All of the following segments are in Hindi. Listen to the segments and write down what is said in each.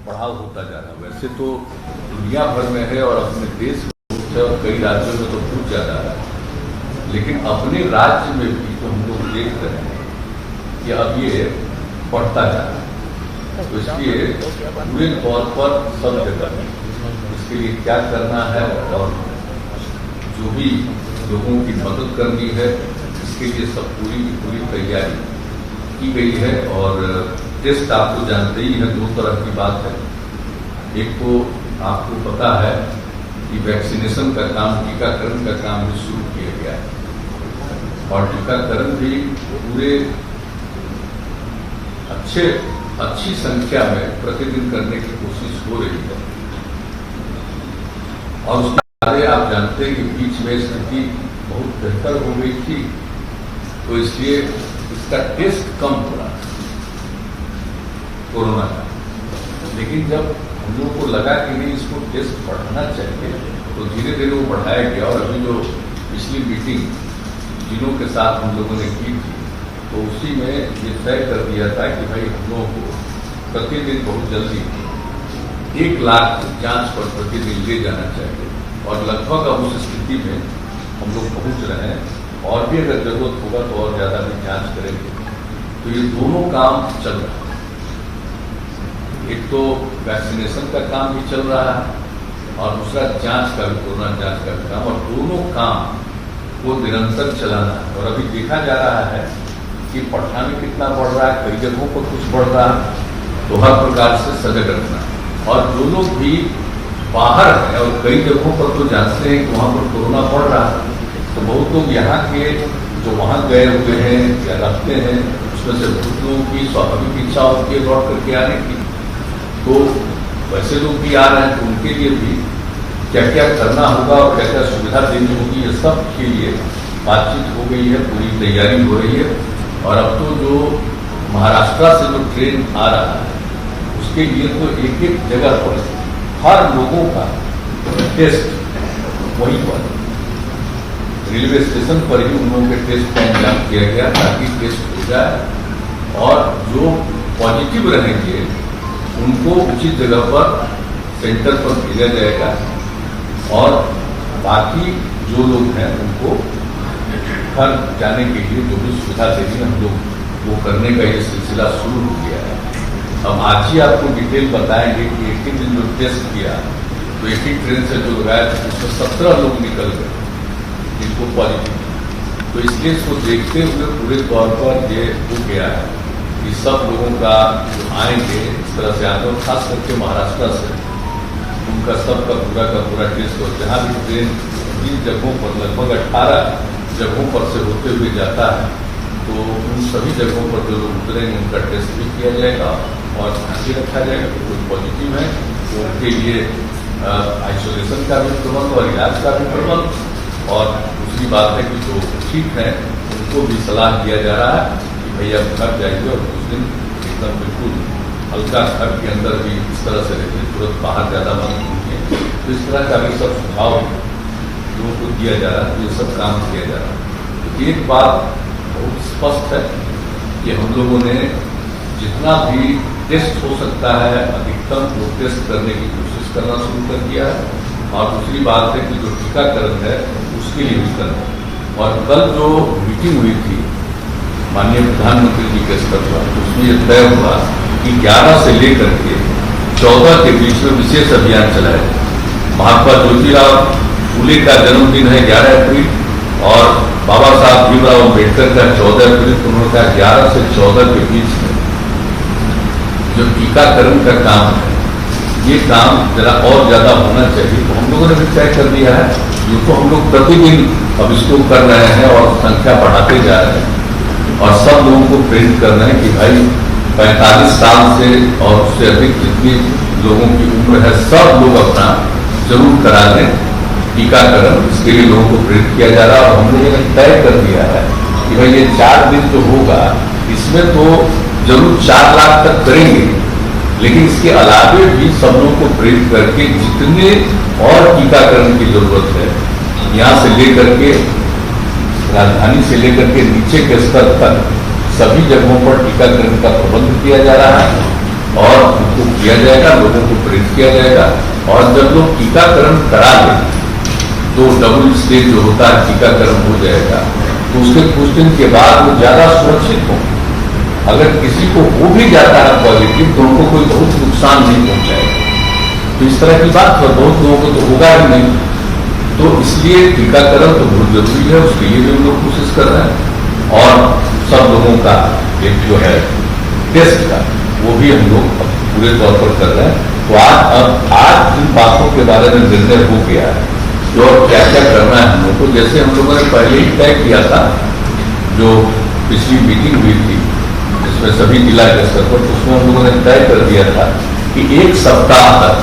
बढ़ाव होता जा रहा है। वैसे तो दुनिया भर में है और अपने देश में है और कई राज्यों में तो बहुत ज़्यादा है, लेकिन अपने राज्य में भी तो हम लोग देख रहे हैं कि अब ये बढ़ता जा रहा है। तो इसलिए पूरे तौर पर सब जगह इसके लिए क्या करना है और जो भी लोगों की मदद करनी है इसके लिए सब पूरी की पूरी तैयारी की गई है। और टेस्ट आप तो जानते ही हैं, दो तरह की बात है। एक तो आपको पता है कि वैक्सीनेशन का काम, टीकाकरण का काम भी शुरू किया गया है और टीकाकरण भी पूरे अच्छी संख्या में प्रतिदिन करने की कोशिश हो रही है। और उसके बाद आप जानते हैं कि बीच में स्थिति बहुत बेहतर हो गई थी, तो इसलिए इसका टेस्ट कम हो रहा है कोरोना का। लेकिन जब हम लोगों को लगा कि नहीं इसको टेस्ट बढ़ाना चाहिए, तो धीरे धीरे वो बढ़ाया गया। और अभी जो पिछली मीटिंग जिलों के साथ हम लोगों ने की थी, तो उसी में ये तय कर दिया था कि भाई हम लोगों को प्रतिदिन बहुत जल्दी 1 लाख जांच पर प्रतिदिन ले जाना चाहिए। और लगभग अब उस स्थिति में हम लोग पहुंच रहे हैं और भी अगर जरूरत होगा तो और ज़्यादा भी जांच करेंगे। तो ये दोनों काम चल रहा है। एक तो वैक्सीनेशन का काम भी चल रहा है और दूसरा जांच का भी, कोरोना जांच का भी काम, और दोनों काम को निरंतर चलाना है। और अभी देखा जा रहा है कि पटना में कितना बढ़ रहा है, कई जगहों पर कुछ बढ़ रहा है, तो हर प्रकार से सजग रखना। और जो लोग भी बाहर हैं और कई जगहों पर तो जानते हैं कि वहाँ पर कोरोना बढ़ रहा है, तो बहुत लोग यहाँ के जो वहाँ गए हुए हैं या रखते हैं, उसमें से बहुत लोगों की स्वाभाविक इच्छा होती है लौट करके आने की। तो वैसे लोग भी आ रहे हैं, तो उनके लिए भी क्या क्या करना होगा और क्या क्या सुविधा देनी होगी, ये सब के लिए बातचीत हो गई है, पूरी तैयारी हो रही है। और अब तो जो महाराष्ट्र से जो ट्रेन आ रहा है उसके लिए तो एक एक जगह पर हर लोगों का टेस्ट वहीं पर रेलवे स्टेशन पर ही उन लोगों के टेस्ट का इंतजाम किया गया ताकि टेस्ट हो जाए और जो पॉजिटिव रहेंगे उनको उचित जगह पर सेंटर पर भेजा जाएगा और बाकी जो लोग हैं उनको घर जाने के लिए जो भी सुविधा देनी हम लोग वो करने का ये सिलसिला शुरू हो गया है। हम आज ही आपको डिटेल बताएंगे कि एक ही दिन जो टेस्ट किया तो एक ही ट्रेन से जो लगाया था उसमें 17 लोग निकल गए जिनको पॉजिटिव। तो इसलिए इसको देखते हुए पूरे तौर पर ये हो गया है कि सब लोगों का जो आएंगे इस तरह से आते, और खास करके महाराष्ट्र से उनका सबका पूरा टेस्ट। और जहाँ भी ट्रेन जिन जगहों पर लगभग 18 जगहों पर से होते हुए जाता है, तो उन सभी जगहों पर जो लोग उतरेंगे उनका टेस्ट भी किया जाएगा और ध्यान भी रखा जाएगा कि कोई पॉजिटिव है तो उनके लिए आइसोलेशन का भी प्रबंध और इलाज का भी प्रबंध। और दूसरी बात है कि जो ठीक है उनको भी सलाह दिया जा रहा है कि भैया घर जाइए और कुछ दिन एकदम बिल्कुल हल्का घर के अंदर भी इस तरह से रहते, तुरंत बाहर ज़्यादा मत घूमिए। तो इस तरह का भी सब सुझाव लोगों को दिया जा रहा है, ये सब काम किया जा रहा है। तो एक बात बहुत स्पष्ट है कि हम लोगों ने जितना भी टेस्ट हो सकता है अधिकतम वो टेस्ट करने की कोशिश करना शुरू कर दिया है। और दूसरी बात है कि जो टीकाकरण है उसके लिए भी करना। और कल जो मीटिंग हुई थी माननीय प्रधानमंत्री जी के स्तर पर, उसमें यह तय हुआ कि 11 से लेकर के 14 के बीच में विशेष अभियान चलाया। महात्मा ज्योतिराव फूले का जन्मदिन है 11 अप्रैल और बाबा साहब भीमराव अम्बेडकर का 14 अप्रैल। उन्होंने कहा 11 से 14 के बीच में जो टीकाकरण का काम है ये काम जरा और ज्यादा होना चाहिए। तो हम लोगों ने भी तय कर दिया है, ये तो हम लोग प्रतिदिन अब इसको कर रहे हैं और संख्या बढ़ाते जा रहे हैं और सब लोगों को प्रेरित कर रहे हैं कि भाई 45 साल से और उससे अधिक जितनी लोगों की उम्र है सब लोग अपना जरूर करा लें टीकाकरण। इसके लिए लोगों को प्रेरित किया जा रहा है और हम लोगों ने तय कर दिया है कि भाई ये 4 दिन जो होगा इसमें तो जरूर 4 लाख तक करेंगे, लेकिन इसके अलावे भी सब लोगों को प्रेरित करके जितने और टीकाकरण की जरूरत है यहाँ से लेकर के राजधानी से लेकर के नीचे के स्तर तक सभी जगहों पर टीकाकरण का प्रबंध किया जा रहा है। और उनको किया जाएगा, लोगों को प्रेरित किया जाएगा। और जब लोग टीकाकरण करा लें तो डबल स्टेज जो होता है टीकाकरण हो जाएगा, तो उसके कुछ दिन के बाद वो ज्यादा सुरक्षित हो। अगर किसी को हो भी जाता है पॉजिटिव तो उनको कोई बहुत नुकसान नहीं पहुंचाएगा। तो इस तरह की बात है, बहुत लोगों को तो होगा ही नहीं। तो इसलिए टीकाकरण तो बहुत जरूरी है, उसके लिए भी हम लोग कोशिश कर रहे हैं। और सब लोगों का एक जो है टेस्ट का वो भी हम लोग पूरे तौर पर कर रहे हैं। तो आज इन बातों के बारे में निर्णय हो गया है जो क्या क्या करना है हम लोग को। जैसे हम लोगों ने पहले ही तय किया था, जो पिछली मीटिंग हुई थी जिसमें सभी जिला के स्तर पर, उसमें हम लोगों ने तय कर दिया था कि 1 सप्ताह तक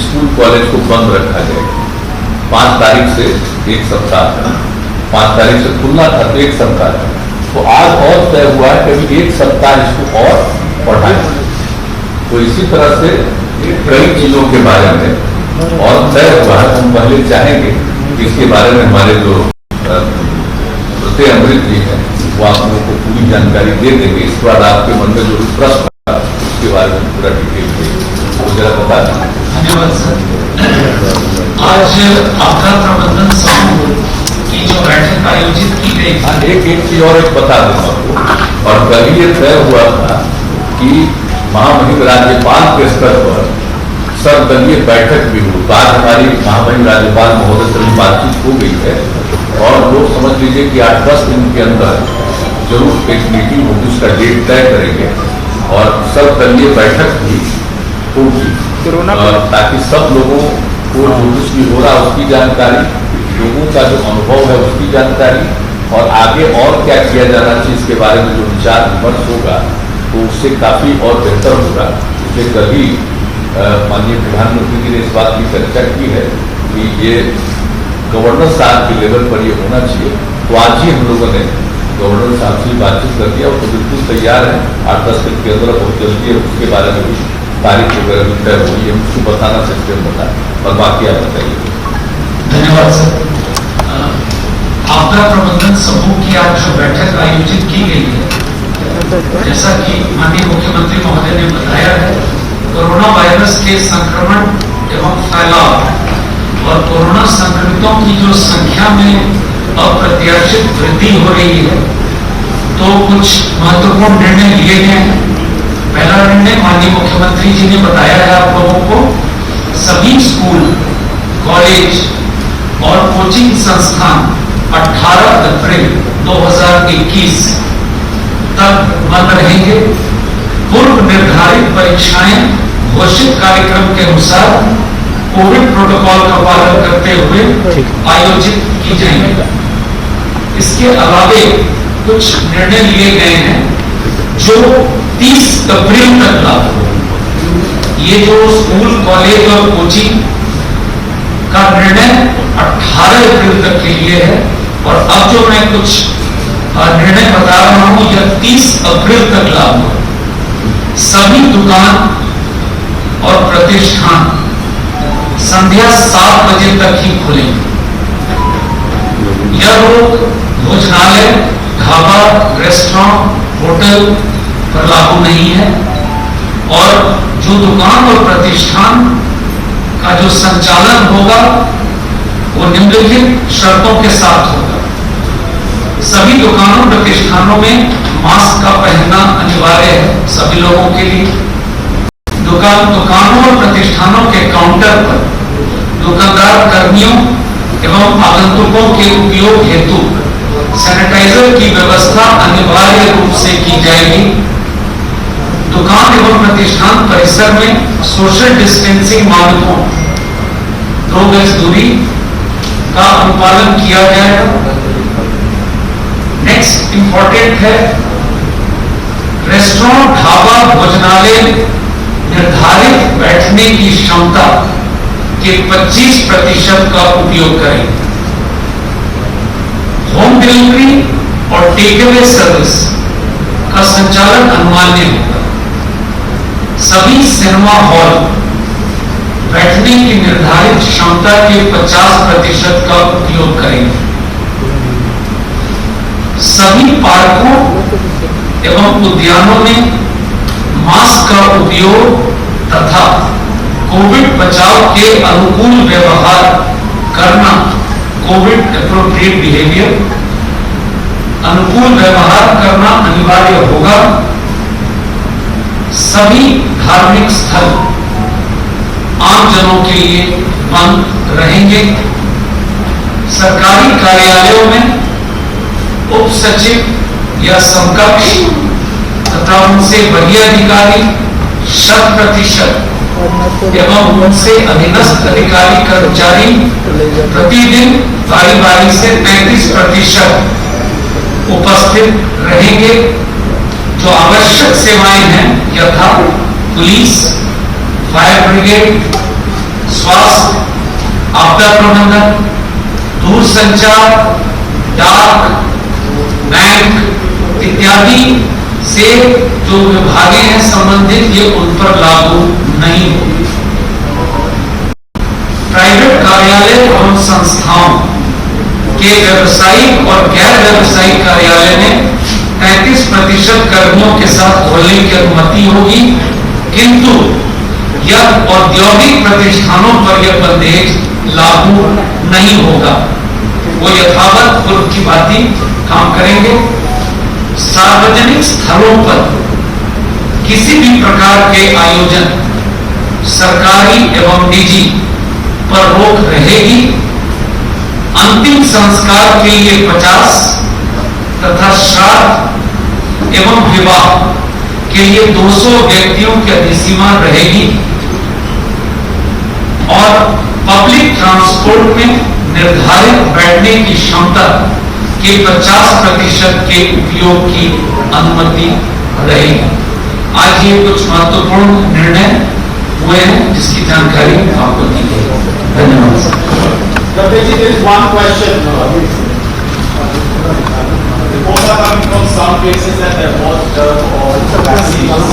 स्कूल कॉलेज को बंद रखा जाएगा। 5 तारीख से 1 सप्ताह तक, 5 तारीख से खुलना था तो 1 सप्ताह तक। तो आज और तय हुआ है कि अभी 1 सप्ताह इसको और बढ़ाएं। तो इसी तरह से कई चीजों के बारे में और तय हुआ है। हम पहले चाहेंगे कि इसके बारे में हमारे जो प्रत्यय अमृत जी हैं वो आप लोगों को पूरी जानकारी दे देंगे। इसके बाद आपके मन में जो प्रश्न था उसके बारे में पूरा डिटेल देंगे, वो जरा बता दें। धन्यवाद सर। आज आपदा प्रबंधन समूह की जो बैठक आयोजित की गई, एक चीज और एक बता दूं आपको। और कल ये तय हुआ था कि महामहिम राज्यपाल के स्तर पर सर्वदलीय बैठक भी हुई। आज हमारी महामहिम राज्यपाल महोदय से बातचीत हो गई है और लोग समझ लीजिए कि 8-10 दिन के अंदर जरूर एक मीटिंग होगी, उसका डेट तय करेंगे और सर्वदलीय बैठक भी होगी, ताकि सब लोगों को जो कुछ भी हो रहा है उसकी जानकारी, लोगों का जो अनुभव है उसकी जानकारी और आगे और क्या किया जाना चाहिए इसके बारे में जो विचार विमर्श होगा तो उससे काफी और बेहतर होगा। इसलिए कभी माननीय प्रधानमंत्री जी ने इस बात की चर्चा की है कि ये गवर्नर साहब के लेवल पर ये होना चाहिए। तो आज ही हम लोगों ने गवर्नर साहब से बातचीत कर दिया और तो बिल्कुल तैयार है। 8-10 दिन के अंदर बहुत जल्दी है, उसके बारे में भी तारीख वगैरह भी तय हुई है, उसको बताना सकते हैं बताएं और बाकी आप बताइए। धन्यवाद सर। आपदा प्रबंधन समूह की आज जो बैठक आयोजित की गई है, जैसा कि माननीय मुख्यमंत्री महोदय ने बताया है, कोरोना वायरस के संक्रमण एवं फैलाव और कोरोना संक्रमितों की जो संख्या में अप्रत्याशित वृद्धि हो रही है, तो कुछ महत्वपूर्ण निर्णय लिए गए हैं। पहला निर्णय माननीय मुख्यमंत्री जी ने बताया है आप लोगों को, सभी स्कूल, कॉलेज और कोचिंग संस्थान 18 अप्रैल 2021 तक बंद रहेंगे। पूर्व निर्धारित परीक्षाएं घोषित कार्यक्रम के अनुसार कोविड प्रोटोकॉल का पालन करते हुए आयोजित की जाएंगी। इसके अलावे कुछ निर्णय लिए गए हैं जो 30 अप्रैल तक लागू होंगे। ये जो स्कूल, कॉलेज और कोचिंग का निर्णय 18 अप्रैल तक के लिए है और अब जो मैं कुछ निर्णय बता रहा हूं यह 30 अप्रैल तक लागू है। सभी दुकान और प्रतिष्ठान संध्या 7 बजे तक ही खुलेंगे। यह रोक भोजनालय, ढाबा, रेस्टोरेंट, होटल पर लागू नहीं है और जो दुकान और प्रतिष्ठान का जो संचालन होगा वो निम्नलिखित शर्तों के साथ होगा। सभी दुकानों प्रतिष्ठानों में मास्क का पहनना अनिवार्य है सभी लोगों के लिए। दुकानों और प्रतिष्ठानों के काउंटर पर दुकानदार कर्मियों एवं आगंतुकों के उपयोग हेतु सैनिटाइजर की व्यवस्था अनिवार्य रूप से की जाएगी। दुकान एवं प्रतिष्ठान परिसर में सोशल डिस्टेंसिंग मानकों 2 गज दूरी का अनुपालन किया जाएगा। नेक्स्ट इंपॉर्टेंट है, रेस्टोरेंट, ढाबा, भोजनालय निर्धारित बैठने की क्षमता के 25% का उपयोग करें। होम डिलीवरी और टेक अवे सर्विस का संचालन अनिवार्य होगा। सभी सिनेमा हॉल बैठने की निर्धारित क्षमता के 50% का उपयोग करेंगे। सभी पार्कों एवं उद्यानों में मास्क का उपयोग तथा कोविड बचाव के अनुकूल व्यवहार करना, कोविड एप्रोप्रिएट बिहेवियर, अनुकूल व्यवहार करना अनिवार्य होगा। सभी धार्मिक स्थल आम जनों के लिए बंद रहेंगे। सरकारी कार्यालयों में उप सचिव या समकक्ष तथा उनसे वरीय अधिकारी 100% एवं उनसे अधीनस्थ अधिकारी कर्मचारी प्रतिदिन बारी बारी से 35% उपस्थित रहेंगे। जो आवश्यक सेवाएं हैं यथा पुलिस, फायर ब्रिगेड, स्वास्थ्य, आपदा प्रबंधन, दूरसंचार, डाक, बैंक इत्यादि से जो विभागें हैं संबंधित, ये उन पर लागू नहीं होगी। प्राइवेट कार्यालय एवं संस्थाओं के व्यावसायिक और गैर व्यावसायिक कार्यालय में 33% कर्मियों के साथ खोलने की अनुमति होगी, किंतु यह औद्योगिक प्रतिष्ठानों पर यह बंदेज लागू नहीं होगा। वो यथावत पूर्व की भांति काम करेंगे। सार्वजनिक स्थलों पर किसी भी प्रकार के आयोजन, सरकारी एवं निजी, पर रोक रहेगी। अंतिम संस्कार के लिए 50 तथा श्राद्ध एवं विवाह के लिए 200 व्यक्तियों की अधिसीमा रहेगी और पब्लिक ट्रांसपोर्ट में निर्धारित बैठने की क्षमता के 50% के उपयोग की अनुमति रहेगी। आज ये कुछ महत्वपूर्ण निर्णय हुए हैं जिसकी जानकारी आपको दी गई। धन्यवाद। There is one question. Reports are coming from some places that there was or vaccines.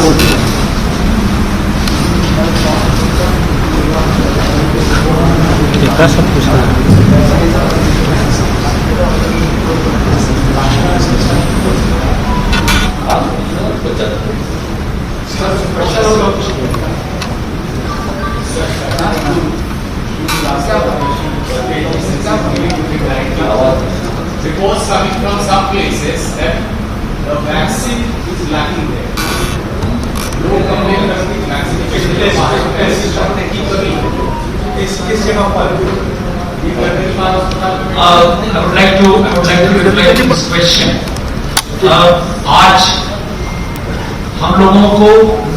कितना सब कुछ Reports coming from some places that the vaccine is lacking there. लोग कंप्लेन करते हैं वैक्सीनेशन की कमी किस जगह पर I would like to reply to this question. आज हम लोगों को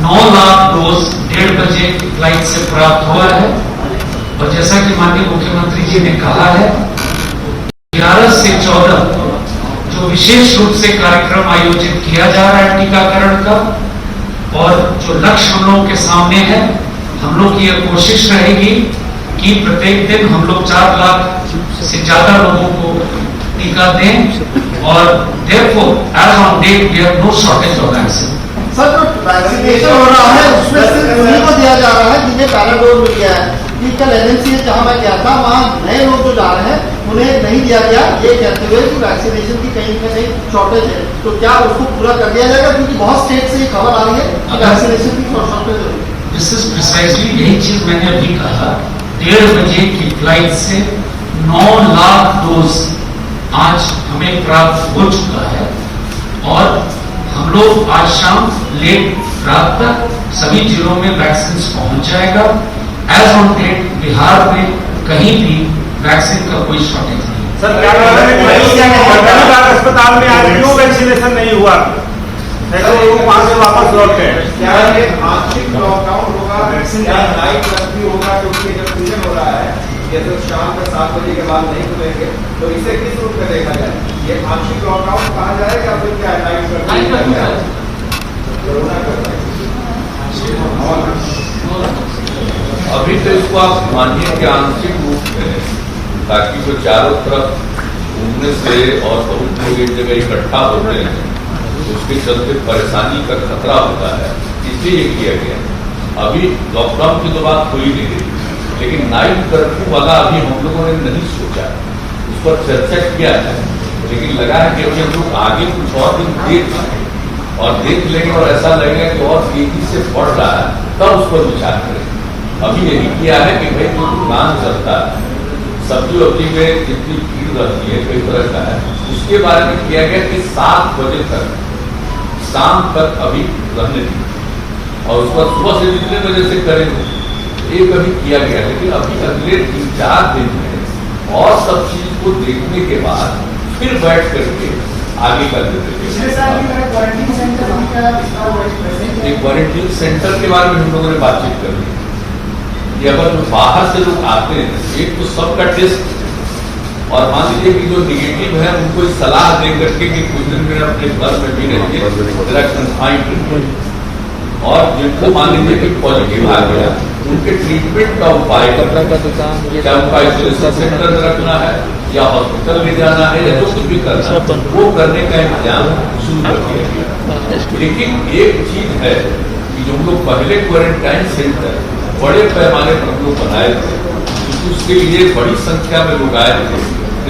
9 लाख डोज 1:30 बजे फ्लाइट से प्राप्त हुआ है और जैसा कि माननीय मुख्यमंत्री जी ने कहा है 11 से 14 जो विशेष रूप से कार्यक्रम आयोजित किया जा रहा है टीकाकरण का, और जो लक्ष्य हम लोगों के सामने है, हम लोग की यह कोशिश रहेगी कि प्रत्येक दिन हम लोग 4 लाख से ज्यादा लोगों को टीका दें और therefore as on date we have no shortage of vaccine. Sir जो वैक्सीनेशन हो रहा है उसमें सिर्फ उन्हीं को दिया जा रहा है जिन्हें पहला डोज मिल गया है। कल एजेंसी जहां मैं गया था वहाँ नए लोग जो जा रहे हैं उन्हें नहीं दिया गया, ये कहते हुए कि वैक्सीनेशन की कहीं ना कहीं शॉर्टेज है। तो क्या उसको पूरा कर दिया जाएगा, क्योंकि बहुत स्टेट से ये खबर आ रही है कि वैक्सीनेशन की शॉर्टेज है। दिस इज प्रिसाइसली यही चीज मैंने अभी कहा, 1:30 बजे की फ्लाइट से 9 लाख डोज आज हमें प्राप्त हो चुका है और हम लोग आज शाम लेट रात तक सभी जिलों में वैक्सीन पहुंच जाएगा। एज ऑन डेट बिहार में कहीं भी वैक्सीन का कोई शॉर्टेज नहीं। सर क्या अस्पताल में आज क्यों वैक्सीनेशन नहीं हुआ? वहां से वापस लौट गए। क्या ये आंशिक लॉकडाउन होगा, वैक्सीन या नाइट कर्फ्यू होगा, क्योंकि जब सीजन हो रहा है ये तो शाम के 7 बजे के बाद नहीं खुलेंगे, तो इसे किस रूप में देखा जाए? ये आंशिक लॉकडाउन कहा जाएगा फिर क्या नाइट कर्फ्यू? अभी तो इसको आप मानिए कि आंशिक रूप में, ताकि वो चारों तरफ घूमने से और बहुत लोग एक जगह इकट्ठा होते हैं उसके चलते परेशानी का खतरा होता है, इसलिए ये किया गया। अभी लॉकडाउन की तो बात हो ही नहीं रही, लेकिन नाइट कर्फ्यू वाला अभी हम लोगों ने नहीं सोचा, उस पर चर्चा किया है, लेकिन लगा है कि हम लोग आगे कुछ और दिन देख पाए और देख लेंगे और ऐसा लगेगा कि और तेजी से बढ़ रहा है, तब उस पर विचार करें। अभी यही किया है कि भाई जो दुकान चलता है, सब्जी वब्जी में जितनी भीड़ रहती है कई तरह का है, उसके बारे में किया गया कि 7 बजे तक शाम तक अभी रहने दी और उसके बाद सुबह से जितने बजे से करेंगे ये कभी किया गया। लेकिन अभी अगले 3-4 दिन में और सब चीज को देखने के बाद फिर बैठ करके आगे कर देते। एक क्वारंटीन सेंटर के बारे में हम लोगों ने बातचीत कर ली कि अगर जो बाहर से लोग आते हैं, एक तो सबका टेस्ट, और मान लीजिए कि जो निगेटिव है उनको सलाह दे करके कि कुछ दिन में अपने घर में भी रहिए, और जिनको मान लीजिए कि पॉजिटिव आ गया उनके ट्रीटमेंट का उपाय करना, क्या उनका आइसोलेशन सेंटर में रखना है या हॉस्पिटल ले जाना है या जो कुछ भी करना है वो करने का इंतजाम शुरू कर दिया गया। लेकिन एक चीज है कि जो हम लोग पहले क्वारंटाइन सेंटर बड़े पैमाने पर हम लोग बनाए थे, क्योंकि उसके लिए बड़ी संख्या में लोग आए थे,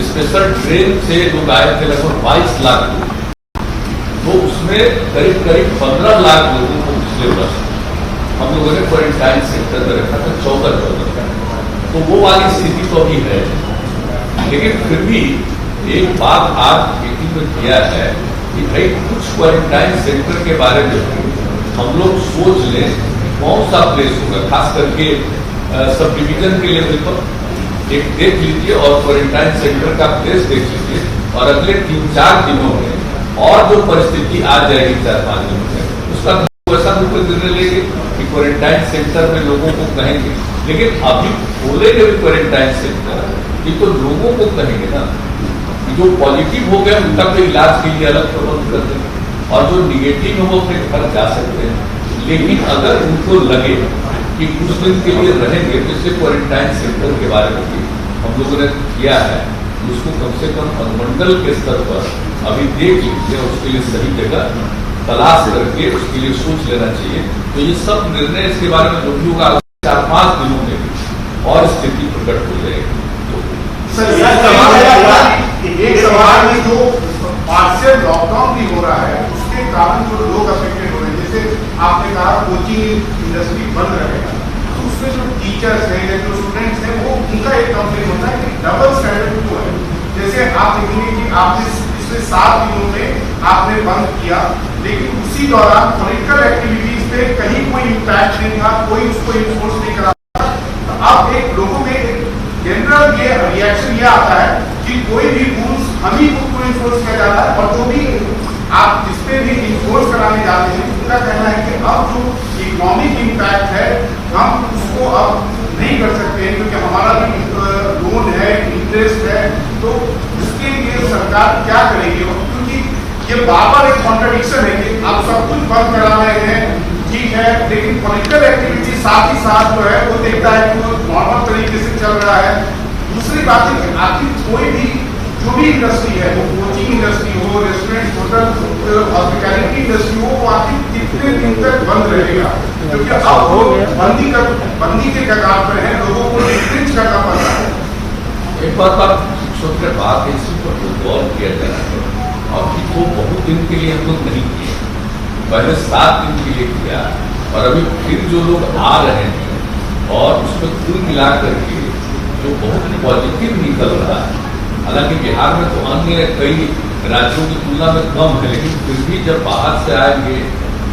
स्पेशल ट्रेन से लोग आए थे लगभग 22 लाख लोग, तो उसमें करीब 15 लाख लोगों को पिछले वर्ष हम लोगों ने क्वारंटाइन सेंटर में रखा था 14 का। तो वो वाली स्थिति तो अभी है, लेकिन फिर भी एक बात आज मीटिंग में किया है कि भाई कुछ क्वारंटाइन सेंटर के बारे में हम लोग सोच लें कौन सा प्लेस होगा, खास करके सब डिवीजन के लेवल पर एक देख लीजिए और क्वारंटाइन सेंटर का प्लेस देख लीजिए, और अगले 3-4 दिनों में और जो परिस्थिति आ जाएगी 4-5 दिनों में उसका ऐसा बिल्कुल निर्णय लेंगे कि क्वारंटाइन सेंटर में लोगों को कहेंगे। लेकिन अभी खोलेंगे भी क्वारंटाइन सेंटर, ये तो लोगों को कहेंगे ना कि जो पॉजिटिव हो गया उनका तो इलाज के लिए अलग प्रबंध कर देंगे और जो निगेटिव है वो अपने घर जा सकते हैं। लेकिन अगर उनको लगे कि कुछ दिन के लिए रहेंगे, जैसे क्वारंटाइन सेंटर के बारे में भी हम लोगों ने किया है, उसको कम से कम अनुमंडल के स्तर पर अभी देख लीजिए, उसके लिए सही जगह तलाश करके उसके लिए सोच लेना चाहिए। तो ये सब निर्णय इसके बारे में जो भी होगा 4-5 दिनों में भी और स्थिति प्रकट हो जाएगी। सर एक सवाल में जो पार्शियल लॉकडाउन भी हो रहा है उसके कारण जो लोग अफेक्टेड हो रहे हैं, जैसे आपने कहा कोचिंग इंडस्ट्री बंद रहेगा, तो उसमें जो टीचर्स हैं या जो स्टूडेंट्स हैं वो उनका एक कंप्लेन होता है कि डबल स्टैंडर्ड क्यों है। जैसे आप देखेंगे कि आपने पिछले 7 दिनों में आपने बंद किया, लेकिन उसी दौरान पॉलिटिकल एक्टिविटीज पे कहीं कोई इम्पैक्ट नहीं था, कोई उसको इन्फोर्स नहीं करा। तो अब एक लोगों में जनरल ये रिएक्शन ये आता है कि कोई भी रूल्स हम ही को इन्फोर्स किया जाता है, और जो भी आप जिसपे भी इन्फोर्स कराने जाते हैं उनका कहना है कि अब जो इकोनॉमिक इम्पैक्ट है हम उसको अब नहीं कर सकते हैं, क्योंकि हमारा भी लोन है, इंटरेस्ट है, तो उसके लिए सरकार क्या करेगी। क्योंकि ये बार-बार एक कॉन्ट्रडिक्शन है कि आप सब कुछ बंद करा रहे हैं, ठीक है, लेकिन पॉलिटिकल एक्टिविटी साथ ही साथ जो है वो देखता है कि वो नॉर्मल तरीके से चल रहा है। दूसरी बात है कि आखिर कोई भी जो भी इंडस्ट्री है, वो कोचिंग इंडस्ट्री हो, रेस्टोरेंट, होटल, हॉस्पिटैलिटी इंडस्ट्री हो, वो आखिर कितने दिन तक बंद रहेगा, क्योंकि अब वो बंदी के कगार पर है, लोगों को रिस्ट्रिक्ट करना पड़ रहा है। एक बात आप छोड़कर बात है, इसी पर गौर किया जाना है। अभी तो बहुत दिन के लिए हम लोग नहीं किए, पहले 7 दिन के लिए किया, और अभी फिर जो लोग आ रहे हैं और उसमें कुल मिलाकर के जो बहुत पॉजिटिव निकल रहा है, हालांकि बिहार में तो अन्य कई राज्यों की तुलना में कम है, लेकिन फिर भी जब बाहर से आएंगे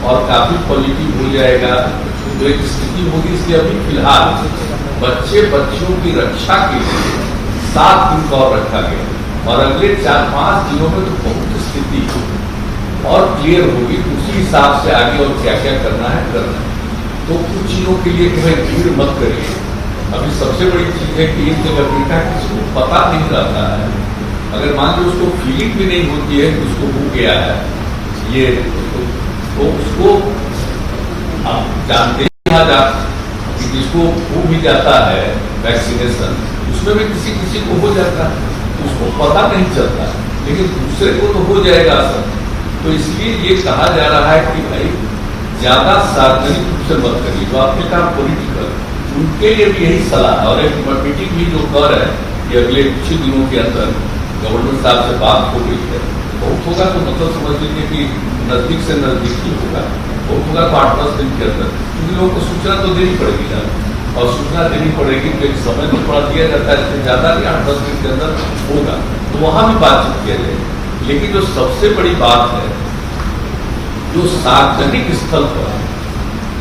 और काफी पॉजिटिव हो जाएगा तो एक स्थिति होगी। इसलिए अभी फिलहाल बच्चों की रक्षा के लिए 7 दिन का और रखा गया, और अगले 4-5 दिनों में तो बहुत स्थिति और क्लियर होगी, उसी हिसाब से आगे और क्या क्या करना है करना है। तो कुछ चीजों के लिए कि भाई भीड़ मत करिए। अभी सबसे बड़ी चीज है कि एक जगह बेटा किसी को पता नहीं रहता है, अगर मान लो उसको फीलिंग भी नहीं होती है कि उसको हो गया है ये, तो उसको आप जानते हैं कि जिसको हो भी जाता है वैक्सीनेशन, उसमें भी किसी को हो जाता है, उसको पता नहीं चलता, लेकिन दूसरे को तो हो जाएगा असर। तो इसलिए ये कहा जा रहा है कि भाई ज्यादा सार्वजनिक रूप से मत करिए। जो आपने कहा पॉलिटिकल, उनके लिए भी यही सलाह है, और एक मीटिंग भी जो कर है कि अगले कुछ दिनों के अंदर गवर्नर साहब से बात हो गई है, बहुत होगा तो मतलब समझ लीजिए कि नजदीक से नजदीक ही होगा, बहुत होगा तो 8-10 दिन के अंदर, क्योंकि लोगों को सूचना तो देनी पड़ेगी ना, और सूचना देनी पड़ेगी तो एक समय तो थोड़ा दिया जाता है, इससे ज्यादा नहीं 8-10 दिन के अंदर होगा, तो वहां भी बातचीत किया जाएगी। लेकिन जो सबसे बड़ी बात है, जो सार्वजनिक स्थल पर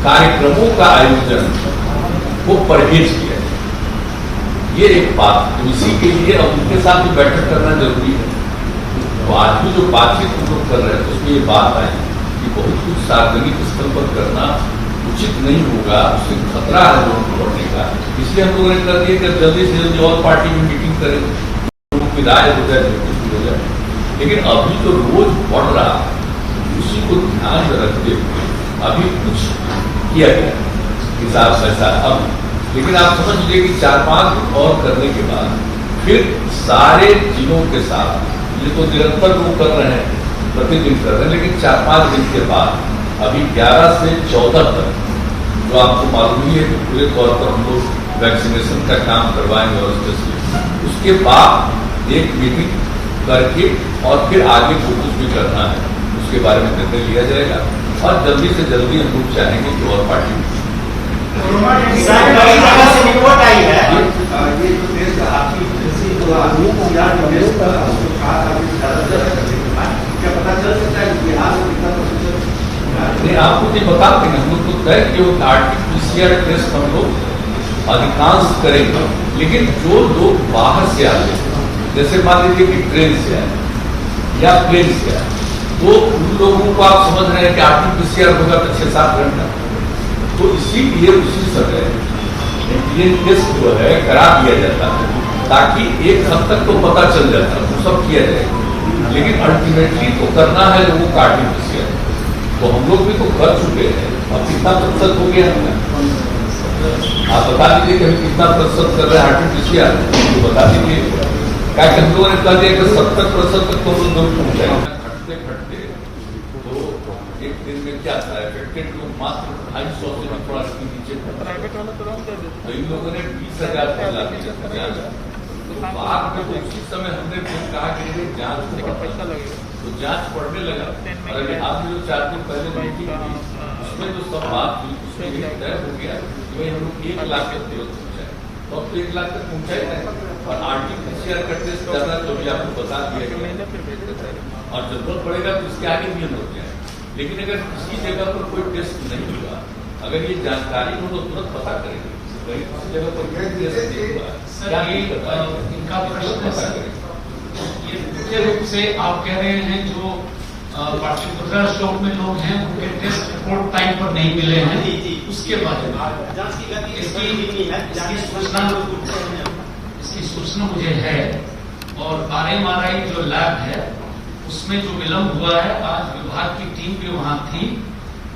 कार्यक्रमों का आयोजन वो परहेज किया जाए, ये एक बात, तो इसी के लिए अब उनके साथ भी बैठक करना जरूरी है। तो आज भी जो बातचीत हम लोग कर रहे हैं तो उसमें ये बात आई कि बहुत कुछ सार्वजनिक स्थल पर करना उचित नहीं होगा, उससे खतरा है लोगों को बढ़ने का, इसलिए हम लोगों ने कर दिया कि जल्दी से जल्दी और पार्टी में मीटिंग करें, विदाई हो जाए, जो कुछ भी हो जाए। लेकिन अभी जो रोज बढ़ रहा है उसी को ध्यान में रखते हुए अभी कुछ किया गया हिसाब से ऐसा अब, लेकिन आप समझ लीजिए कि 4-5 दिन और करने के बाद फिर सारे जिलों के साथ, ये तो निरंतर वो कर रहे हैं, प्रतिदिन कर रहे हैं, लेकिन 4-5 दिन के बाद अभी 11 से 14 तक जो आपको मालूम ही है कि पूरे तौर पर हम लोग वैक्सीनेशन का काम करवाएंगे और उसके बाद एक मीटिंग करके और फिर आगे जो कुछ भी करना है उसके बारे में निर्णय लिया जाएगा, और जल्दी से जल्दी हम लोग चाहेंगे कि और पार्टी रिपोर्ट आई है, ये जो देश आपकी क्या पता चल सकता है बिहार में कितना प्रतिशत? नहीं, आपको ये बता देंगे, हम लोग तो तय कि वो RT-PCR टेस्ट हम लोग अधिकांश करेंगे, लेकिन जो लोग बाहर से आते हैं, जैसे मान लीजिए कि ट्रेन से आए या प्लेन से आए, तो उन लोगों को आप समझ रहे हैं कि RT-PCR होगा तो 6-7 घंटा, तो इसीलिए उसी समय एंटीजन टेस्ट जो है करा दिया जाता है, ताकि एक हद तक तो पता चल जाता है, वो सब किया जाएगा, लेकिन अल्टीमेटली तो करना है लोगों का RT-PCR, तो हम लोग भी तो कर चुके हैं। अब कितना प्रतिशत हो गया हमने, आप बता दीजिए कि हम कितना प्रतिशत कर रहे हैं RT-PCR, तो बता दीजिए, क्या हम लोगों ने कह दिया कि 70% तक तो हम लोग पहुंचाएंगे। घटते तो एक दिन में क्या था, इफेक्टेड लोग मात्र 250 से थोड़ा नीचे, तो इन लोगों ने 20,000 फैला दिया। तो बाद में तो उसी समय हमने फिर कहा कि जांच पैसा लगेगा, तो जांच बढ़ने लगा, और अभी आप जो 4 दिन पहले मीटिंग की उसमें जो सब बात हुई उसमें तय हो गया कि भाई हम लोग 1 लाख तक पहुंचाए, तो अब 1 लाख तक पहुंचाए जाए, और RT-PCR करते से ज्यादा जो भी आपको बता दिया गया, और जरूरत पड़ेगा तो इसके आगे भी हम लोग जाए। लेकिन अगर किसी जगह पर कोई टेस्ट नहीं हुआ, अगर ये जानकारी हो तो तुरंत पता करेंगे, कहीं किसी जगह पर कोई टेस्ट नहीं हुआ, क्या इनका प्रश्न है सर, ये मुख्य रूप से आप कह रहे हैं जो पाटलिपुत्र स्टॉक में लोग हैं उनके टेस्ट रिपोर्ट टाइम पर नहीं मिले हैं, उसके बारे में इसकी सूचना मुझे है, और RMRI जो लैब है उसमें जो विलम्ब हुआ है, आज विभाग की टीम भी वहां थी,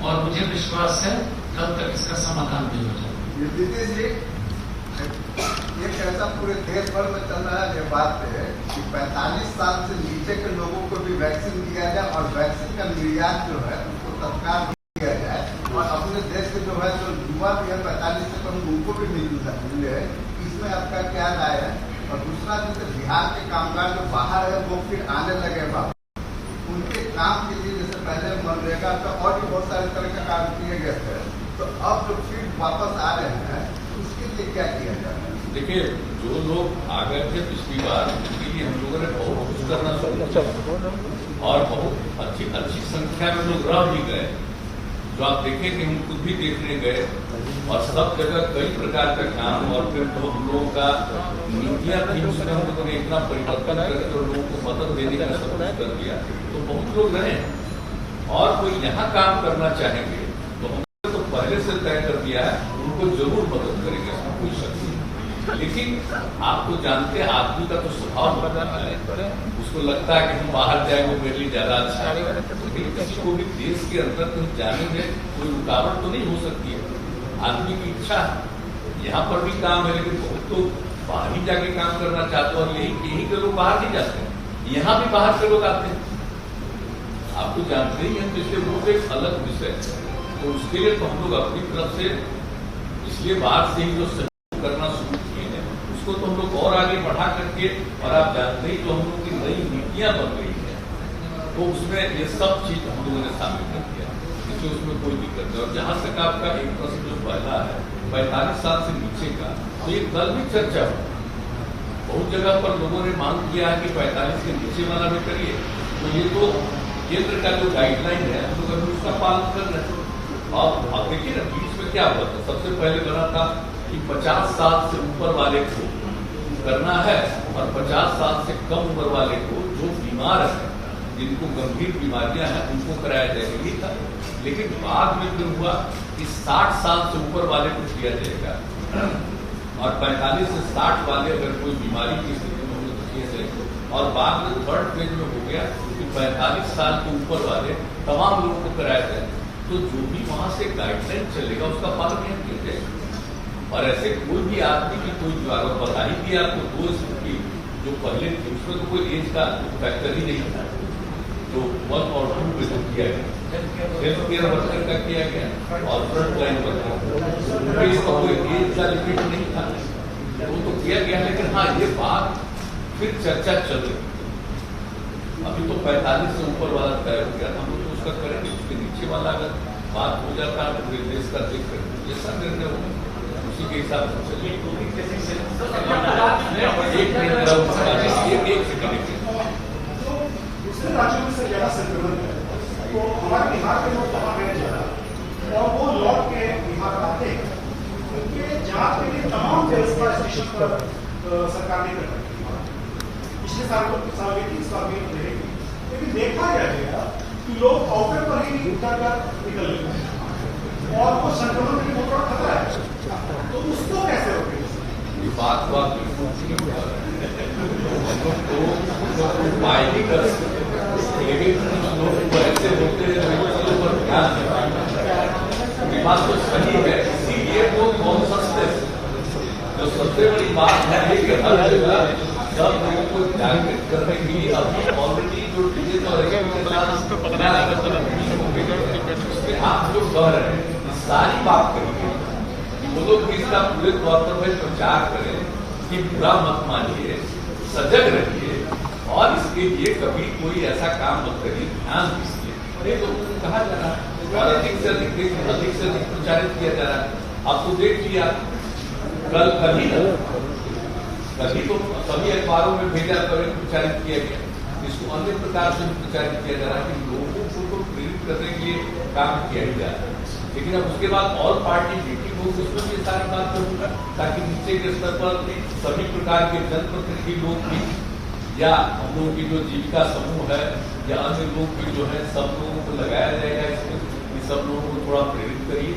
और मुझे विश्वास है कल तक इसका समाधान भी हो जाएगा। एक ऐसा पूरे देश भर में चल रहा है ये बात है कि 45 साल से नीचे के लोगों को भी वैक्सीन दिया जाए, और वैक्सीन का निर्यात जो है उसको तत्काल किया जाए, और अपने देश के जो है जो युवा भी है 45 से कम उनको भी मिले, इसमें आपका क्या राय है? और दूसरा जैसे बिहार के कामगार जो बाहर है वो फिर आने लगे वापस, उनके काम के लिए जैसे पहले मनरेगा का और भी बहुत सारे तरह का काम किए गए थे, तो अब जो फिर वापस आ रहे हैं उसके लिए क्या किया जाए? देखिए, जो लोग आ गए थे पिछली बार, उनके लिए हम लोगों ने बहुत कुछ करना शुरू किया, और बहुत अच्छी संख्या में लोग रह भी गए, जो आप देखें कि हम खुद भी देखने गए, और सब जगह कई प्रकार का काम, और फिर तो हम लोगों का नीतियां थी उसमें हम लोगों ने इतना परिवर्तन करके और लोगों को मदद देने का सब कुछ कर दिया, तो बहुत लोग रहे, और कोई यहाँ काम करना चाहेंगे तो हमने तो पहले से तय कर दिया है, उनको जरूर मदद करेंगे, इसमें कोई शक नहीं। लेकिन आप तो जानते हैं आदमी का तो स्वभाव होता है, उसको लगता है कि हम बाहर जाएंगे मेरे लिए ज्यादा अच्छा है, लेकिन किसी को भी देश के अंदर कहीं जाने में कोई रुकावट तो नहीं हो सकती है, आदमी की इच्छा है। यहाँ पर भी काम है, लेकिन बहुत तो बाहर ही जाके काम करना चाहते हैं, और यही के लोग बाहर नहीं जाते हैं, यहाँ भी बाहर से लोग आते हैं, आप तो जानते ही हैं, तो इसलिए वो एक अलग विषय है। तो उसके लिए तो हम लोग अपनी तरफ से इसलिए बाहर से ही जो सहयोग करना शुरू किए हैं उसको तो हम लोग और आगे बढ़ा करके, और आप जानते ही जो हम लोग की नई नीतियां बन रही है, तो उसमें ये सब चीज हम लोगों ने शामिल कर दिया, इसलिए उसमें कोई दिक्कत नहीं। और जहां तक आपका एक प्रश्न जो पहला है 45 साल से नीचे का, तो ये कल भी चर्चा हो, बहुत जगह पर लोगों ने मांग किया है कि 45 के नीचे वाला भी करिए। तो ये तो केंद्र का जो गाइडलाइन है हम लोग अभी उसका पालन कर रहे हैं। और अब देखिए ना, बीच में क्या हुआ था, सबसे पहले बना था कि 50 साल से ऊपर वाले को करना है और 50 साल से कम उम्र वाले को जो बीमार है, जिनको गंभीर बीमारियां हैं, उनको कराया जाएगा, ये था। लेकिन बाद में फिर हुआ कि 60 साल से ऊपर वाले को किया जाएगा और 45 से 60 वाले अगर कोई बीमारी की स्थिति में हो तो किया जाएगा। और बाद में थर्ड फेज में हो गया कि 45 साल के ऊपर वाले तमाम लोगों को कराया जाएगा। तो जो भी वहां से गाइडलाइन चलेगा उसका पालन नहीं किया जाएगा। और ऐसे कोई भी आदमी की कोई जो अगर बता ही दिया आपको 2 स्थिति जो पहले थी उसमें तो कोई एज का फैक्टर ही नहीं था, तो 1 और 2 पे तो किया गया, हेल्थ केयर वर्कर का किया गया और फ्रंट लाइन वर्कर, इसका कोई एज का लिमिट नहीं था, वो तो किया गया। लेकिन हाँ, ये बात फिर चर्चा चल रही, अभी तो 45 से ऊपर वाला तय हो गया, हम लोग तो उसका करेंगे। उसके नीचे वाला अगर बात हो जाता है पूरे देश का देख कर जैसा निर्णय होगा उसी के हिसाब से चलिए। दूसरे राज्यों में से ज्यादा संक्रमण है, तो हमारे बिहार के लोग वहां गए ज्यादा और वो लौट के बिहार आते हैं, उनके जांच के लिए तमाम व्यवस्था स्टेशन पर सरकार ने कर रखी है। पिछले साल भी इस साल भी रहेगी, लेकिन देखा गया कि लोग काउंटर पर ही उठाकर निकल लेते हैं और वो संक्रमण के लिए बहुत बड़ा खतरा है, तो उसको कैसे रोकेंगे? ये बात को आप बिल्कुल ठीक कह रहे हैं, हम लोग तो उपाय भी कर सकते हैं, लेकिन कुछ लोग ऐसे होते हैं जो चीजों पर ध्यान देते। ये बात तो सही है, इसीलिए वो कॉन्शसनेस जो सबसे बड़ी बात है कि हर जगह सब लोगों को जागृत करने के लिए अभी ऑलरेडी जो डिजिटल आप जो कह रहे हैं सारी बात करिए कि वो लोग भी इसका पूरे तौर पर प्रचार करें कि बुरा मत मानिए, सजग रहिए और इसके लिए कभी कोई ऐसा काम मत करिए, ध्यान दीजिए। अरे तो कहा जा रहा है और अधिक से अधिक प्रचारित किया जा रहा है। आप तो देख लिया कल ही तो सभी अखबारों में भेजा कर प्रचारित किया गया, इसको अन्य प्रकार से प्रचारित किया जा रहा है कि लोगों को प्रेरित करने के लिए काम किया जा रहा है। लेकिन अब उसके बाद ऑल पार्टी मीटिंग होगी, उसमें भी सारी बात होगा ताकि नीचे के स्तर पर सभी प्रकार के जनप्रतिनिधि लोग भी या हम लोगों की जो जीविका समूह है या अन्य लोग भी जो है सब लोगों को लगाया जाएगा इसमें, सब लोगों को थोड़ा प्रेरित करिए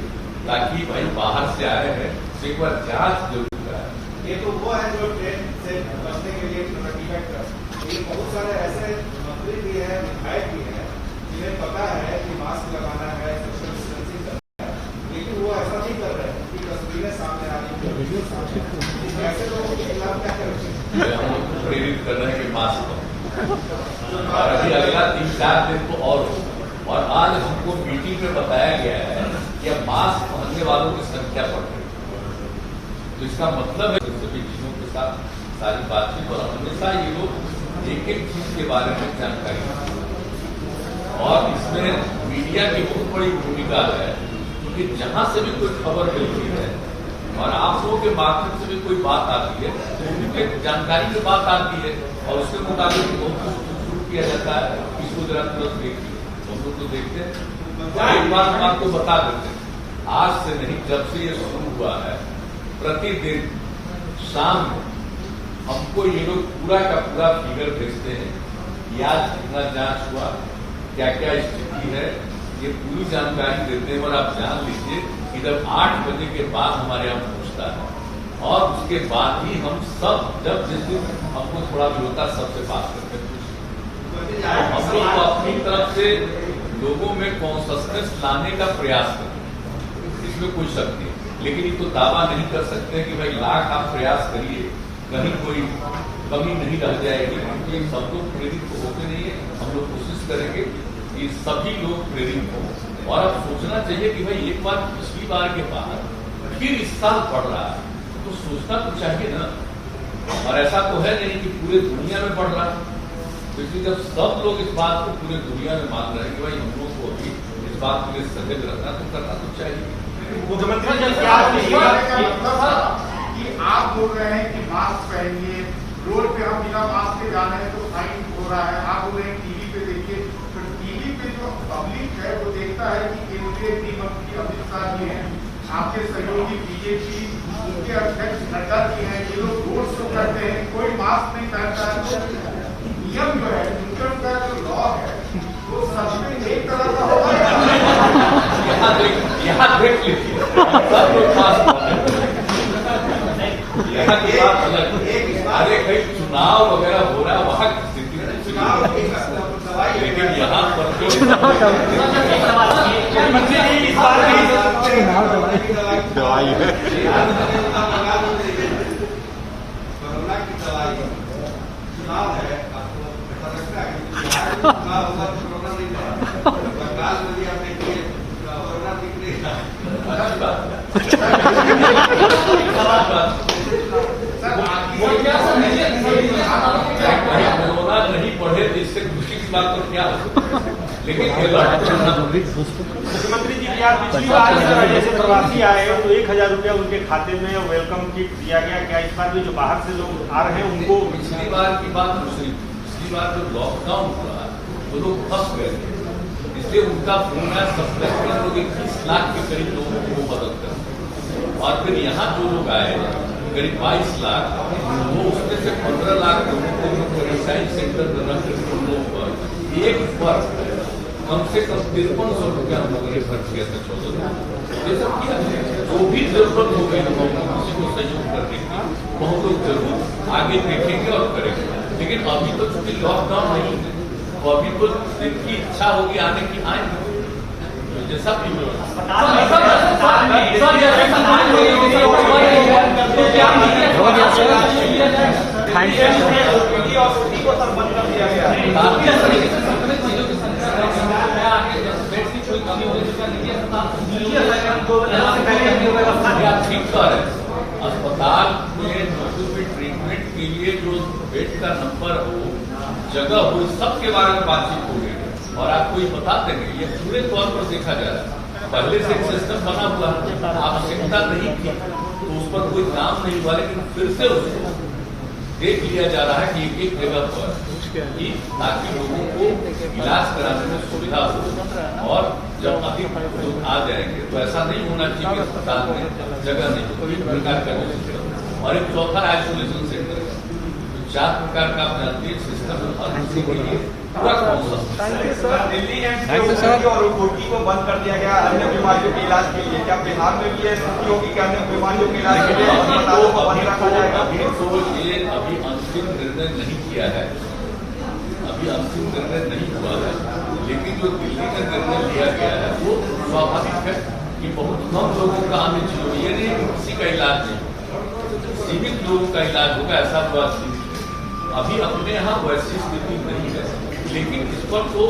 ताकि भाई बाहर से आए हैं एक बार जांच जरूर कराए। ये तो वो है जो ट्रेन से बचने के लिए टिकट कर, लेकिन बहुत सारे ऐसे मंत्री भी है, विधायक भी है जिन्हें पता है कि मास्क लगाना है, सोशल डिस्टेंसिंग करना है, लेकिन वो ऐसा नहीं कर रहे कि तस्वीरें सामने आ रही है। ऐसे लोगों के खिलाफ क्या करेंगे? हम लोग को प्रेरित कर रहे हैं कि मास्क और अभी अगला 3-4 दिन तो और आज हमको मीटिंग में बताया गया है कि अब मास्क पहनने वालों की संख्या बढ़ रही है, तो इसका मतलब है सभी चीजों के साथ सारी बातचीत और हमेशा ये लोग एक एक चीज के बारे में जानकारी और इसमें मीडिया की बहुत बड़ी भूमिका है कि जहां से भी कोई खबर मिलती है और आप लोगों के माध्यम से भी कोई बात आती है तो उनके जानकारी की बात आती है और उसके मुताबिक बहुत कुछ शुरू किया जाता है, इसको जरा तुरंत देखिए, हम लोग तो देखते हैं। एक बात हम आपको बता देते हैं, आज से नहीं जब से ये शुरू हुआ है प्रतिदिन शाम में हमको ये लोग पूरा का पूरा फिगर भेजते हैं कि आज कितना जांच हुआ, क्या क्या स्थिति है, ये पूरी जानकारी देते हैं। और आप जान लीजिए कि जब 8 बजे के बाद हमारे यहाँ पहुंचता है और उसके बाद ही हम सब जब जिस दिन हमको थोड़ा भी होता सबसे बात करते हैं। हम लोग तो अपनी तरफ से लोगों में कॉन्शसनेस लाने का प्रयास करते हैं, इसमें कोई शक नहीं, लेकिन ये तो दावा नहीं कर सकते कि भाई लाख आप प्रयास करिए कहीं कोई कमी नहीं रह जाएगी, क्योंकि सब लोग प्रेरित होते नहीं है। हम लोग कोशिश करेंगे कि सभी लोग प्रेरित हों और अब सोचना चाहिए कि भाई एक बार पिछली बार के बाद फिर इस साल बढ़ रहा है तो सोचना तो चाहिए ना। और ऐसा तो है नहीं कि पूरे दुनिया में बढ़ रहा है, क्योंकि जब सब लोग इस बात को पूरी दुनिया में मान रहे हैं कि भाई हम लोग को भी इस बात के लिए सजग रहना तो करना तो चाहिए। मुख्यमंत्री जी क्या कि आप बोल रहे हैं कि मास्क पहनिए, रोड पे हम बिना मास्क के जा रहे हैं तो फाइन हो रहा है, आप बोल रहे हैं टीवी पे देखिए, तो टीवी पे जो पब्लिक है वो देखता है कि केंद्रीय गृह मंत्री अमित शाह जी हैं, आपके सहयोगी बीजेपी उनके अध्यक्ष नड्डा जी हैं, ये लोग रोड शो करते हैं, कोई मास्क नहीं पहनता है। तो नियम जो है, न्यूटन का जो लॉ है वो सच में एक तरह का होगा। यहाँ देख लीजिए सब लोग मास्क यहाँ की बात अलग है। अरे कहीं चुनाव वगैरह हो रहा है वहाँ की स्थिति लेकिन यहाँ पर दवाई है कोरोना की दवाई चुनाव है कोरोना नहीं बंगाल में भी आप देखिए कोरोना दिख कोरोना नहीं पढ़े तो इससे खुशी की बात तो क्या हो, लेकिन मुख्यमंत्री जी क्या पिछली बार इस तरह जैसे प्रवासी आए तो 1000 रुपया उनके खाते में वेलकम किट दिया गया, क्या इस बार भी जो बाहर से लोग आ रहे हैं उनको? पिछली बार की बात दूसरी, पिछली बार जो लॉकडाउन हुआ वो लोग फंस गए थे, इसलिए उनका फोन है सबसे लोग 21 लाख के करीब लोगों को मदद कर, और फिर यहाँ जो लोग आए करीब 22 लाख, वो उसमें से 15 लाख लोगों को क्वारंटाइन सेंटर में रख कर एक पर कम से कम 5300 रुपया हम लोगों ने खर्च किया था 14 ये सब किया। जो भी जरूरत हो गई किसी को सहयोग करने की वो हम लोग जरूर आगे देखेंगे और करेंगे, लेकिन अभी तो चूंकि लॉकडाउन नहीं है तो अभी तो जिनकी इच्छा होगी आने की आएंगे, जैसा भी ठीक कर अस्पताल में ट्रीटमेंट के लिए जो बेड का नंबर हो, जगह हो, सबके बारे में बातचीत हो गई और आपको ये बता देंगे। ये पूरे तौर पर देखा जा रहा है, पहले से एक सिस्टम बना हुआ है, आवश्यकता नहीं थी तो उस पर कोई काम नहीं हुआ, लेकिन फिर से उसको देख लिया जा रहा है कि एक जगह पर ताकि लोगों को इलाज कराने में सुविधा हो, और जब अधिक लोग आ जाएंगे तो ऐसा नहीं होना चाहिए अस्पताल में जगह नहीं होगी, प्रकार का सिस्टम। और एक चौथा आइसोलेशन सेंटर, 4 प्रकार का अपने अंतिम सिस्टम और उसी के लिए पूरा दिल्ली एम्स और रोगी को बंद कर दिया गया अन्य बीमारियों के इलाज के लिए, क्या बिहार में भी ये स्थिति होगी कि अन्य बीमारियों के इलाज के लिए अस्पतालों को बंद रखा जाएगा? ये अभी अंतिम निर्णय नहीं किया है, अभी अंतिम निर्णय नहीं हुआ है, लेकिन जो दिल्ली में निर्णय लिया गया है वो स्वाभाविक है कि बहुत कम लोगों का आने चाहिए, ये नहीं किसी का इलाज नहीं होगा, सीमित लोगों का इलाज होगा, ऐसा बात नहीं। अभी अपने यहाँ वैसी स्थिति नहीं है, लेकिन इस पर तो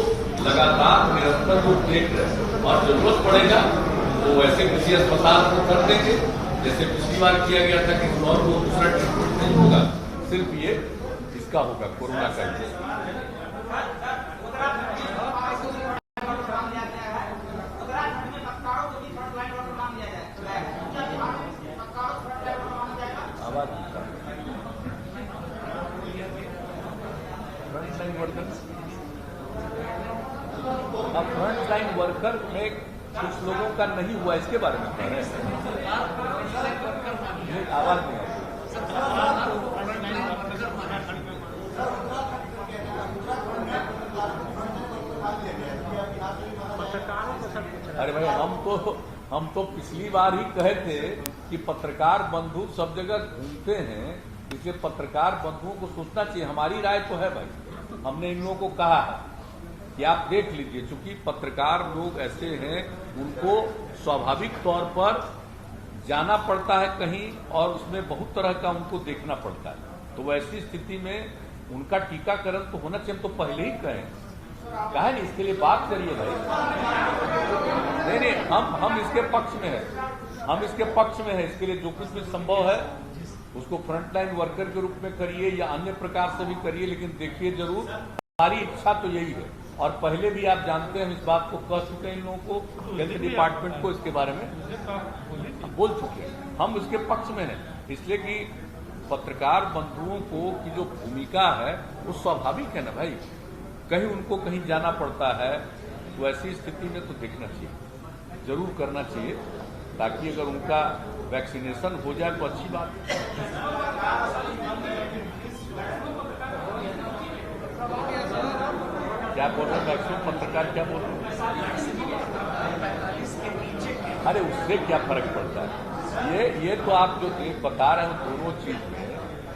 लगातार निरंतर वो देख रहे हैं और जरूरत पड़ेगा तो वैसे किसी अस्पताल को कर देंगे, जैसे पिछली बार किया गया था कि और वो दूसरा ट्रीटमेंट नहीं होगा, सिर्फ ये इसका होगा कोरोना का। फ्रंट लाइन वर्कर में कुछ लोगों का नहीं हुआ, इसके बारे में कह रहे हैं, आवाज नहीं अरे भाई हम तो पिछली बार ही कहे थे कि पत्रकार बंधु सब जगह घूमते हैं, इसलिए पत्रकार बंधुओं को सोचना चाहिए। हमारी राय तो है भाई, हमने इन लोगों को कहा है कि आप देख लीजिए, चूंकि पत्रकार लोग ऐसे हैं उनको स्वाभाविक तौर पर जाना पड़ता है कहीं और उसमें बहुत तरह का उनको देखना पड़ता है, तो वैसी स्थिति में उनका टीकाकरण तो होना चाहिए। हम तो पहले ही कहें, कहा नहीं, इसके लिए बात करिए भाई। नहीं, हम इसके पक्ष में है, हम इसके पक्ष में है। इसके लिए जो कुछ भी संभव है उसको फ्रंटलाइन वर्कर के रूप में करिए या अन्य प्रकार से भी करिए, लेकिन देखिए जरूर हमारी इच्छा तो यही है, और पहले भी आप जानते हैं हम इस बात को कह चुके हैं इन लोगों को, हेल्थ डिपार्टमेंट को इसके बारे में बोल चुके हैं। हम उसके पक्ष में हैं, इसलिए कि पत्रकार बंधुओं को की जो भूमिका है वो स्वाभाविक है ना भाई, कहीं उनको कहीं जाना पड़ता है, तो ऐसी स्थिति में तो देखना चाहिए, जरूर करना चाहिए, ताकि अगर उनका वैक्सीनेशन हो जाए तो अच्छी बात है। क्या बोल रहे हैं वैक्सीन पत्रकार, क्या बोल रहे हैं? अरे उससे क्या फर्क पड़ता है? ये तो आप जो बता रहे हैं दोनों चीज में,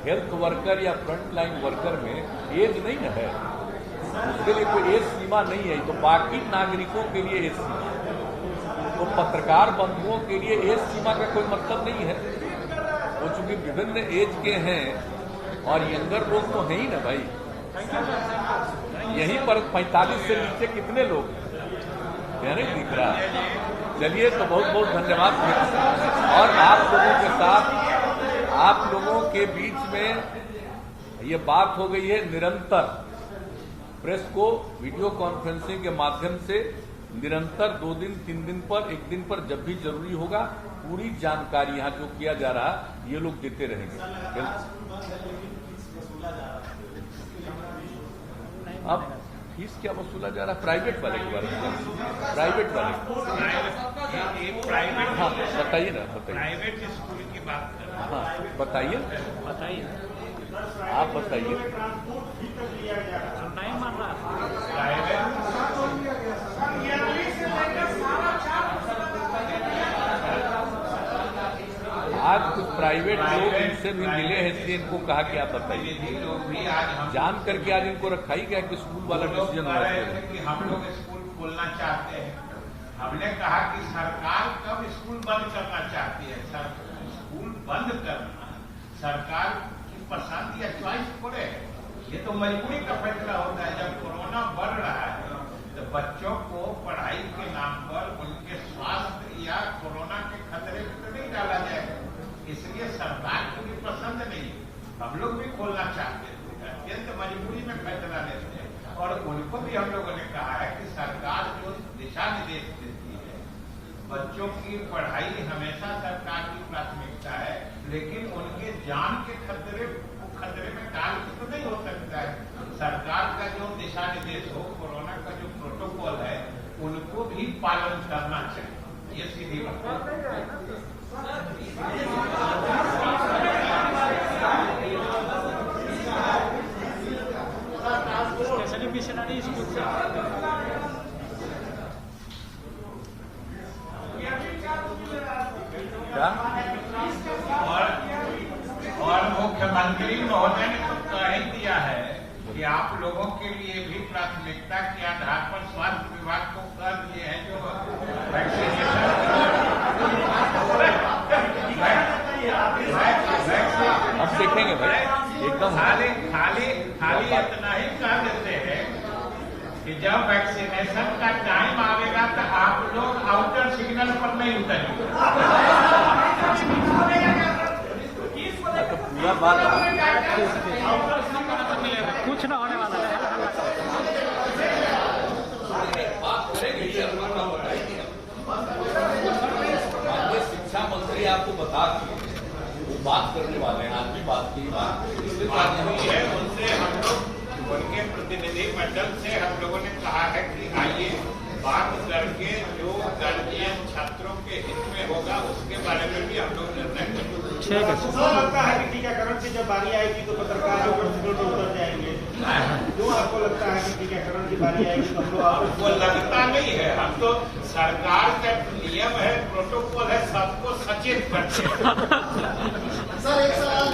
हेल्थ वर्कर या फ्रंट लाइन वर्कर में एज नहीं न है, उसके लिए कोई एज सीमा नहीं है, तो बाकी नागरिकों के लिए एज सीमा है, तो पत्रकार बंधुओं के लिए एज सीमा का कोई मतलब नहीं है। वो चूंकि विभिन्न एज के हैं और यंगर लोग तो हैं ही ना भाई, यहीं पर 45 से नीचे कितने लोग हैं, नहीं दिख रहा। चलिए, तो बहुत बहुत धन्यवाद, और आप लोगों के साथ, आप लोगों के बीच में ये बात हो गई है निरंतर, प्रेस को वीडियो कॉन्फ्रेंसिंग के माध्यम से निरंतर 2 दिन 3 दिन पर, 1 दिन पर जब भी जरूरी होगा पूरी जानकारी यहाँ जो किया जा रहा है ये लोग देते रहेंगे। अब फीस क्या वसूला जा रहा है प्राइवेट वाले के बारे में? प्राइवेट वाले, हाँ बताइए ना, बताइए। प्राइवेट स्कूल की बात कर रहे हैं। हाँ बताइए, आप बताइए। नहीं मान रहा आज कुछ प्राइवेट लोग इनसे भी मिले हैं, इसलिए इनको कहा कि आप बताइए। जान करके आज इनको रखा ही गया कि स्कूल वाला डिसीजन हुआ है कि हम लोग स्कूल खोलना चाहते हैं। हमने कहा कि सरकार कब स्कूल बंद करना चाहती है? स्कूल बंद करना सरकार की पसंद या चॉइस थोड़े है, ये तो मजबूरी का फैसला होता है। जब कोरोना बढ़ रहा है तो बच्चों को पढ़ाई के नाम पर उनके स्वास्थ्य या कोरोना के खतरे में तो नहीं डाला जाएगा, इसलिए सरकार को भी पसंद नहीं, हम लोग भी खोलना चाहते हैं, अत्यंत मजबूरी में फैसला लेते हैं। और उनको भी हम लोगों ने कहा है कि सरकार जो दिशा निर्देश देती है, बच्चों की पढ़ाई हमेशा सरकार की प्राथमिकता है, लेकिन उनके जान के खतरे में डाल के तो नहीं हो सकता है। सरकार का जो दिशा निर्देश हो, कोरोना का जो प्रोटोकॉल है, उनको भी पालन करना चाहिए, ये सीधी बात है। मिशनरी स्कूल से और मुख्यमंत्री महोदय ने तो कह ही दिया है कि आप लोगों के लिए भी प्राथमिकता के आधार पर स्वास्थ्य विभाग को कर दिए हैं जो वैक्सीनेशन। अब देखेंगे भाई, एकदम खाली इतना ही कह देते हैं कि जब वैक्सीनेशन का टाइम आवेगा तो आप लोग आउटर सिग्नल पर नहीं उतरेंगे। पूरा बात कुछ ना होने वाला है। शिक्षा मंत्री आपको बता दिए, वो बात करने वाले हैं, आज भी बात की बात हुई है उनसे, हम लोग उनके प्रतिनिधि मंडल से हम लोगों ने कहा है कि आइए बात करके जो गार्जियन छात्रों के हित में होगा उसके बारे में भी हम लोग निर्णय करेंगे। ठीक है। लगता है कि टीकाकरण की जब बारी आएगी तो पत्रकार उतर जाएंगे, क्यों आपको लगता है कि टीकाकरण की बारी आएगी तो हम लोग? वो लगता नहीं है, हम तो सरकार का नियम है, प्रोटोकॉल है, सबको सचेत करते हैं। सर एक सवाल